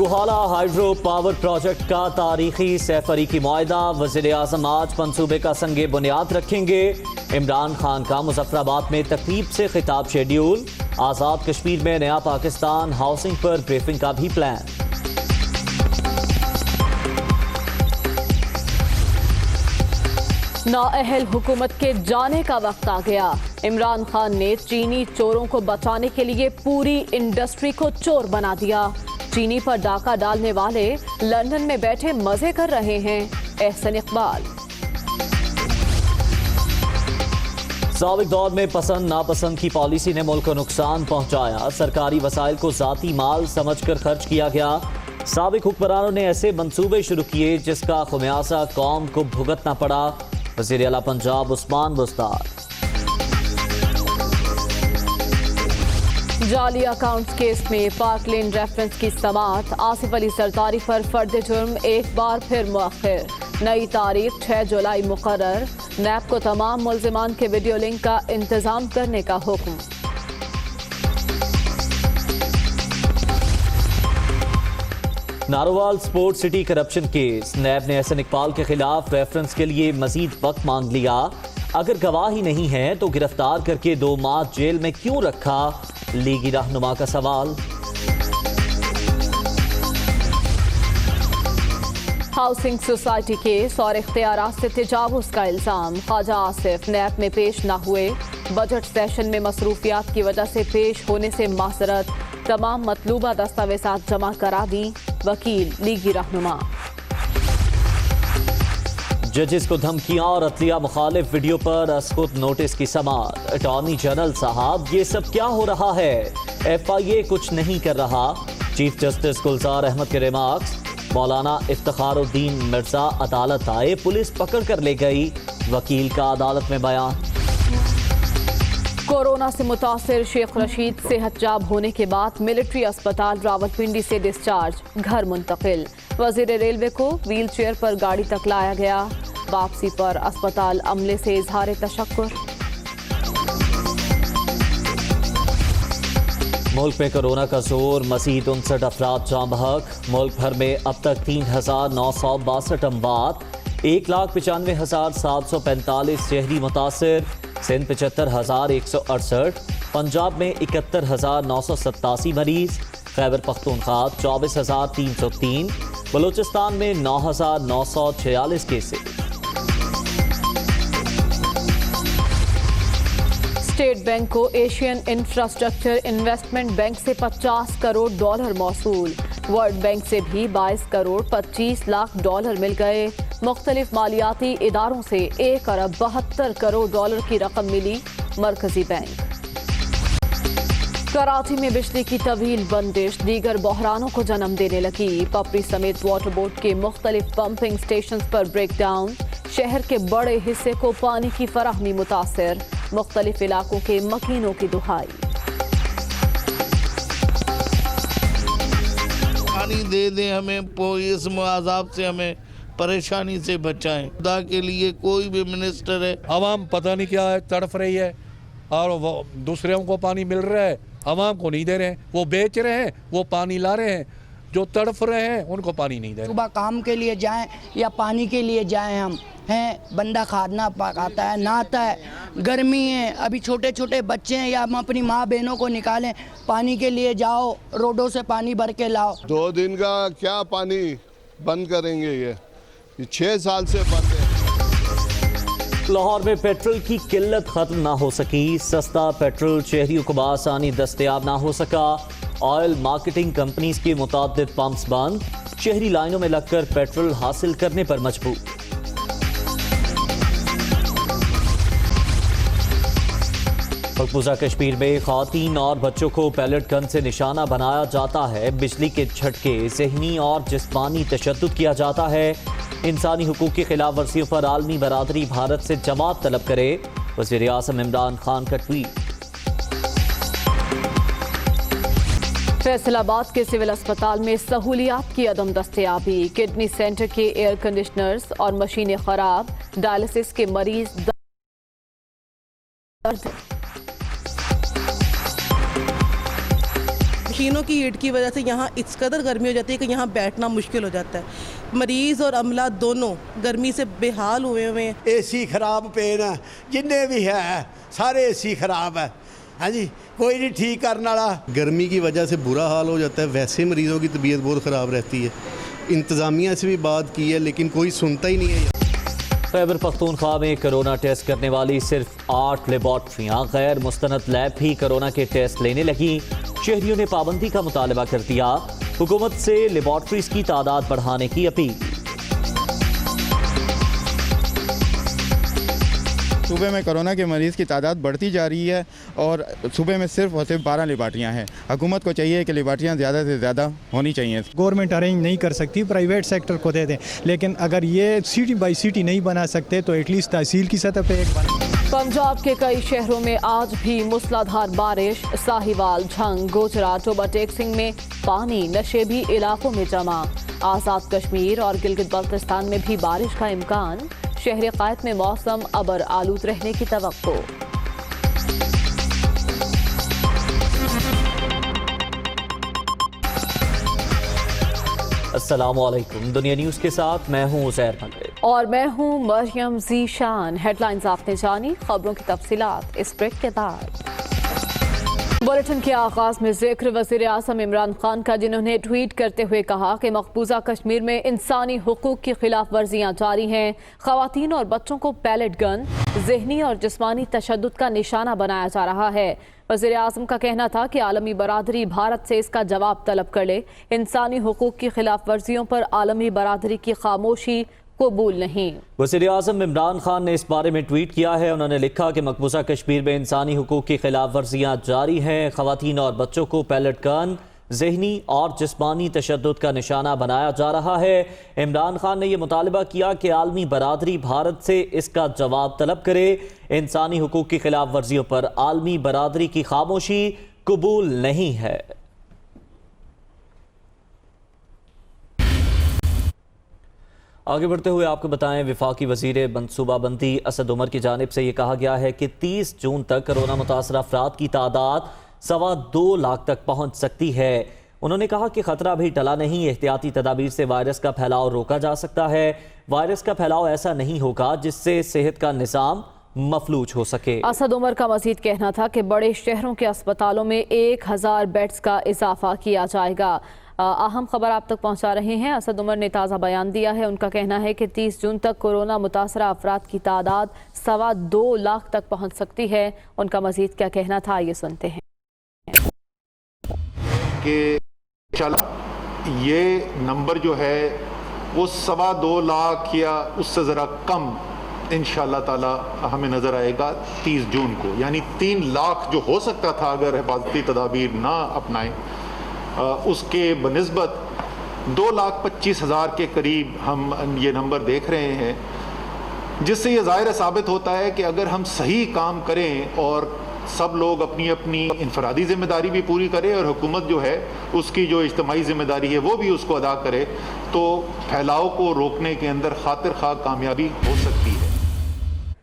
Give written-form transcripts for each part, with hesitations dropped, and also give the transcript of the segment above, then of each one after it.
Buhala hydro power project का तारीखी सैफरी की मुआहदा। वज़ीर आज़म आज मंसूबे का संगे बुनियाद रखेंगे। इमरान खान का मुजफ्फराबाद में तकरीब से खिताब शेड्यूल। आज़ाद कश्मीर में नया पाकिस्तान हाउसिंग पर ब्रीफिंग का भी प्लान। नाअहल हुकूमत के जाने का वक्त आ गया। इमरान खान ने चीनी चोरों को बचाने के लिए पूरी इंडस्ट्री को चोर बना दिया। चीनी पर डाका डालने वाले लंदन में बैठे मजे कर रहे हैं। एहसन इकबाल। साबिक दौर में पसंद नापसंद की पॉलिसी ने मुल्क को नुकसान पहुंचाया। सरकारी वसाइल को जाती माल समझकर खर्च किया गया। साबिक हुक्मरानों ने ऐसे मंसूबे शुरू किए जिसका खुमियाजा कौम को भुगतना पड़ा। वज़ीर आला पंजाब उस्मान बुस्तार। जाली अकाउंट्स केस में पार्क लेन रेफरेंस की समाअत। आसिफ अली सरदारी पर फर्द जुर्म एक बार फिर मुअख्खर। नई तारीख 6 जुलाई मुकर्रर। नैब को तमाम मुल्जिमान के वीडियो लिंक का इंतजाम करने का हुक्म। Narowal sport city corruption case. NAB ने एहसन इकबाल के खिलाफ रेफरेंस के लिए मजीद वक्त मांग लिया। अगर गवाह ही नहीं है तो गिरफ्तार करके 2 माह जेल में क्यों रखा? लीगी रहनुमा का सवाल। हाउसिंग सोसाइटी केस और इख्तियारात से तजावुज का इल्जाम। ख्वाजा आसिफ नैब में पेश न हुए। बजट सेशन में मसरूफियात की वजह से पेश होने से माजरत। तमाम मतलूबा दस्तावेजात जमा करा दी। वकील लीगी रहनुमा। जजेस को धमकियां और अतलिया मुखालिफ वीडियो पर असकुत नोटिस की समाअत। अटॉर्नी जनरल साहब, ये सब क्या हो रहा है? FIA कुछ नहीं कर रहा। चीफ जस्टिस गुलजार अहमद के रिमार्क्स। मौलाना इफ्तिखारुद्दीन मिर्जा अदालत आए, पुलिस पकड़ कर ले गई। वकील का अदालत में बयान। कोरोना से मुतासिर शेख रशीद सेहतयाब होने के बाद मिलिट्री अस्पताल रावलपिंडी से डिस्चार्ज, घर मुंतकिल। वजीर रेलवे को व्हील चेयर पर गाड़ी तक लाया गया। वापसी पर अस्पताल अमले से इजहार तशक्कुर। मुल्क में कोरोना का जोर। मजीद 59 अफराद जाँ बहक। मुल्क भर में अब तक 3,962 अमवात। 1,95,745 शहरी मुतासिर। सिंध 75,168। पंजाब में 71,987 मरीज। खैबर पख्तूनख्वा 24,303। बलूचिस्तान में 9,946 केसेस। स्टेट बैंक को एशियन इंफ्रास्ट्रक्चर इन्वेस्टमेंट बैंक से $50 करोड़ मौसूल। वर्ल्ड बैंक से भी 22 करोड़ 25 लाख डॉलर मिल गए। मुख्तलिफ मालियाती इदारों से 1 अरब 72 करोड़ की रकम मिली। मरकजी बैंक। कराची में बिजली की तवील बंदिश दीगर बहरानों को जन्म देने लगी। पपरी समेत वाटर बोर्ड के मुख्तलिफ पंपिंग स्टेशन पर ब्रेक डाउन। शहर के बड़े हिस्से को पानी की फराहमी मुतासिर। मुख्तलिफ इलाकों के मकीनों की दुहाई। पानी दे दें हमें, इस अजाब से हमें परेशानी से बचाएं। खुदा के लिए कोई भी मिनिस्टर है। आवाम पता नहीं क्या है, तड़फ रही है और वो दूसरों को पानी मिल रहा है, आवाम को नहीं दे रहे हैं। वो बेच रहे हैं, वो पानी ला रहे हैं। जो तड़फ रहे हैं उनको पानी नहीं दे रहे। सुबह काम के लिए जाएं या पानी के लिए जाएं, हम हैं बंदा खाना पकाता है, नहाता है। गर्मी है, अभी छोटे छोटे बच्चे हैं, या हम अपनी माँ बहनों को निकालें पानी के लिए जाओ, रोडों से पानी भर के लाओ। 2 दिन का क्या पानी बंद करेंगे? ये 6 साल से बंद है। लाहौर में पेट्रोल की किल्लत खत्म ना हो सकी। सस्ता पेट्रोल शहरियों को बआसानी दस्तयाब ना हो सका। ऑयल मार्केटिंग कंपनीज के मुताद्दिद पंप्स बंद। शहरी लाइनों में लगकर पेट्रोल हासिल करने पर मजबूर। मकबूजा कश्मीर में ख़वातीन और बच्चों को पैलेट गन से निशाना बनाया जाता है। बिजली के झटके, ज़हनी और जिस्मानी तशद्दुद किया जाता है। इंसानी हुकूक की खिलाफ वर्जियों पर आलमी बरादरी भारत से जमात तलब करे। वज़ीर आज़म इमरान खान का ट्वीट। फैसलाबाद के सिविल अस्पताल में सहूलियात की अदम दस्तयाबी। किडनी सेंटर के एयर कंडीशनर्स और मशीनें खराब। डायलिसिस के मरीज मशीनों की हीट की वजह से यहाँ इस कदर गर्मी हो जाती है कि यहाँ बैठना मुश्किल हो जाता है। मरीज़ और अमला दोनों गर्मी से बेहाल हुए हैं। एसी खराब पे ना जिन्ने भी है सारे एसी खराब है। हाँ जी, कोई नहीं ठीक करने वाला। गर्मी की वजह से बुरा हाल हो जाता है, वैसे मरीज़ों की तबीयत बहुत ख़राब रहती है। इंतज़ामिया से भी बात की है लेकिन कोई सुनता ही नहीं है। खैबर पख्तूनख्वा में कोरोना टेस्ट करने वाली सिर्फ 8 लेबॉर्ट्रियाँ गैर मुस्तनद लैब भी कोरोना के टेस्ट लेने लगी। शहरियों ने पाबंदी का मुतालबा कर दिया। हुकूमत से लेबॉर्ट्रीज की तादाद बढ़ाने की अपील। सूबे में कोरोना के मरीज़ की तादाद बढ़ती जा रही है और सूबे में सिर्फ और सिर्फ 12 लेबार्ट्रियाँ हैं। हुकूमत को चाहिए कि लेबार्ट्रियाँ ज़्यादा से ज़्यादा होनी चाहिए। गवर्नमेंट अरेंज नहीं कर सकती, प्राइवेट सेक्टर को दे दें, लेकिन अगर ये सिटी बाई सिटी नहीं बना सकते तो एटलीस्ट तहसील की सतह पर एक बना। पंजाब के कई शहरों में आज भी मूसलाधार बारिश। साहिवाल, झंग, गुजरात, ओवरटेक सिंह में पानी नशेबी इलाकों में जमा। आज़ाद कश्मीर और गिलगित बल्तिस्तान में भी बारिश का इम्कान। शहर क़ायद में मौसम अबर आलूद रहने की तवक्को। अस्सलामुअलैकुम, दुनिया न्यूज़ के साथ मैं हूं उज़ैर मलिक और मैं हूं मरियम ज़ीशान। हेडलाइंस आपने जानी, खबरों की तफसीलात इस ब्रेक के बाद। बुलेटिन के आगाज में जिक्र वज़ीर आज़म इमरान खान का, जिन्होंने ट्वीट करते हुए कहा कि मकबूजा कश्मीर में इंसानी हुकूक की खिलाफ वर्जियाँ जारी हैं। ख़वातीन और बच्चों को पैलेट गन, ज़हनी और जिस्मानी तशद्दुद का निशाना बनाया जा रहा है। वज़ीर आज़म का कहना था कि आलमी बरादरी भारत से इसका जवाब तलब कर ले। इंसानी हुकूक की खिलाफ वर्जियों पर आलमी बरादरी की खामोशी कबूल नहीं। वज़ीर आज़म इमरान खान ने इस बारे में ट्वीट किया है। उन्होंने लिखा कि मकबूजा कश्मीर में इंसानी हुकूक की खिलाफ वर्जियाँ जारी हैं। ख़वातीन और बच्चों को पैलेट गन, ज़हनी और जिस्मानी तशद्दुद का निशाना बनाया जा रहा है। इमरान खान ने यह मुतालबा किया कि आलमी बरादरी भारत से इसका जवाब तलब करे। इंसानी हुकूक की खिलाफ वर्जियों पर आलमी बरादरी की खामोशी कबूल नहीं है। आगे बढ़ते हुए आपको बताएं, वफाकी वज़ीर मनसूबाबंदी असद उमर की जानिब से ये कहा गया है कि 30 जून तक कोरोना मुतासर अफराद की तादाद 2.25 लाख तक पहुँच सकती है। उन्होंने कहा कि ख़तरा अभी टला नहीं, एहतियाती तदाबीर से वायरस का फैलाव रोका जा सकता है। वायरस का फैलाव ऐसा नहीं होगा जिससे सेहत का निज़ाम मफलूज हो सके। असद उमर का मजीद कहना था कि बड़े शहरों के अस्पतालों में 1000 बेड्स का इजाफा किया जाएगा। अहम खबर आप तक पहुंचा रहे हैं। असद उमर ने ताज़ा बयान दिया है। उनका कहना है कि 30 जून तक कोरोना मुतासरा अफराद की तादाद 2.25 लाख तक पहुंच सकती है। उनका मजीद क्या कहना था, ये सुनते हैं। कि चला ये नंबर जो है वो 2.25 लाख या उससे ज़रा कम इंशाअल्लाह ताला हमें नज़र आएगा 30 जून को। यानी 3 लाख जो हो सकता था अगर हिफाजती तदाबीर ना अपनाएं, उसके बनिस्बत 2,25,000 के करीब हम ये नंबर देख रहे हैं, जिससे ये ज़ाहिर साबित होता है कि अगर हम सही काम करें और सब लोग अपनी अपनी इनफरादी जिम्मेदारी भी पूरी करें और हुकूमत जो है उसकी जो इज्तिमाई जिम्मेदारी है वो भी उसको अदा करे, तो फैलाव को रोकने के अंदर खातिर खा कामयाबी हो सकती है।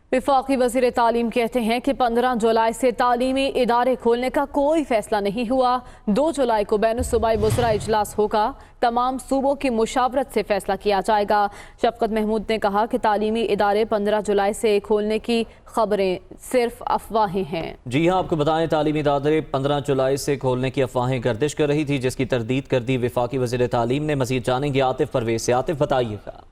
वफाकी वज़ीर तालीम कहते हैं कि 15 जुलाई से तालीमी इदारे खोलने का कोई फैसला नहीं हुआ। 2 जुलाई को बैनुसूबाई वज़रा इजलास होगा। तमाम सूबों की मुशावरत से फैसला किया जाएगा। शफकत महमूद ने कहा कि तालीमी इदारे 15 जुलाई से खोलने की खबरें सिर्फ अफवाहें हैं। जी हाँ, आपको बताएं, तालीमी इदारे 15 जुलाई से खोलने की अफवाहें गर्दिश कर रही थी, जिसकी तरदीद कर दी वफाकी वज़ीर तालीम ने। मज़ीद जानेंगे आतिफ परवेज से। आतिफ, बताइएगा।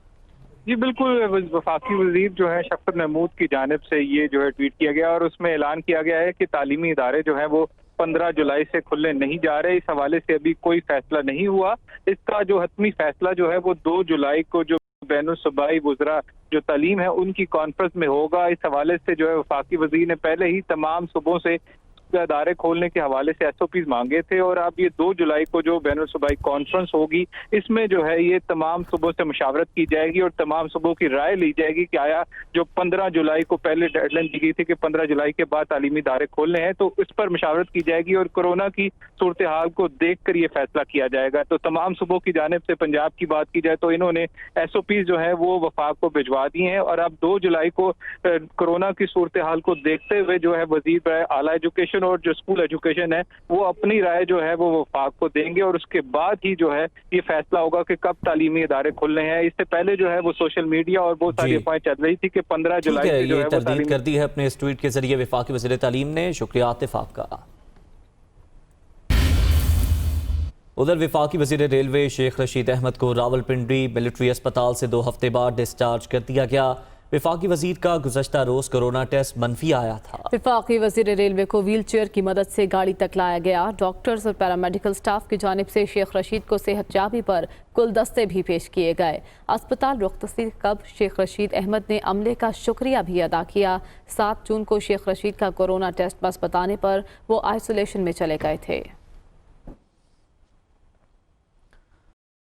जी बिल्कुल, वफाकी वज़ीर जो है शफकत महमूद की जानिब से ये जो है ट्वीट किया गया और उसमें ऐलान किया गया है कि तालीमी इदारे जो है वो 15 जुलाई से खुलने नहीं जा रहे। इस हवाले से अभी कोई फैसला नहीं हुआ। इसका जो हतमी फैसला जो है वो 2 जुलाई को जो बैनुसूबाई वज़रा जो तालीम है उनकी कॉन्फ्रेंस में होगा। इस हवाले से जो है वफाकी वज़ीर ने पहले ही तमाम सूबों से इदारे खोलने के हवाले से SOPs मांगे थे और अब ये 2 जुलाई को जो बैनुसूबाई कॉन्फ्रेंस होगी, इसमें जो है ये तमाम सूबों से मुशावरत की जाएगी और तमाम सूबों की राय ली जाएगी कि आया जो 15 जुलाई को पहले डेडलाइन दी गई थी कि 15 जुलाई के बाद तालीमी इदारे खोलने हैं, तो इस पर मुशावरत की जाएगी और कोरोना की सूरत हाल को देख कर ये फैसला किया जाएगा। तो तमाम सूबों की जानिब से पंजाब की बात की जाए तो इन्होंने SOPs जो है वो वफाक को भिजवा दिए हैं और अब 2 जुलाई को कोरोना की सूरत हाल को देखते हुए जो है वज़ीर आला एजुकेशन और जो स्कूल एजुकेशन है वो अपनी राय जो है वो वफाक को देंगे और उसके बाद ही जो है ये फैसला होगा कि कब तालीमी इदारे खुलने हैं। इससे पहले जो है वो सोशल मीडिया और बहुत सारी अफवाहें चल रही थी कि 15 जुलाई से जो है वो तरदीद कर दी है अपने इस ट्वीट के जरिए वफाकी वज़ीर तालीम ने। शुक्रिया आतिफ आपका। उधर वफाकी वज़ीर रेलवे शेख रशीद अहमद को रावलपिंडी मिलिट्री अस्पताल से 2 हफ्ते बाद डिस्चार्ज कर दिया गया। वफाकी वज़ीर का गुज़श्ता रोज़ कोरोना टेस्ट मनफी आया था। वफाकी वज़ीर रेलवे को व्हील चेयर की मदद से गाड़ी तक लाया गया। डॉक्टर्स और पैरामेडिकल स्टाफ की जानिब से शेख रशीद को सेहतयाबी पर गुलदस्ते भी पेश किए गए। अस्पताल रुख्सती कब शेख रशीद अहमद ने अमले का शुक्रिया भी अदा किया। 7 जून को शेख रशीद का कोरोना टेस्ट बस बताने पर वो आइसोलेशन में चले गए थे।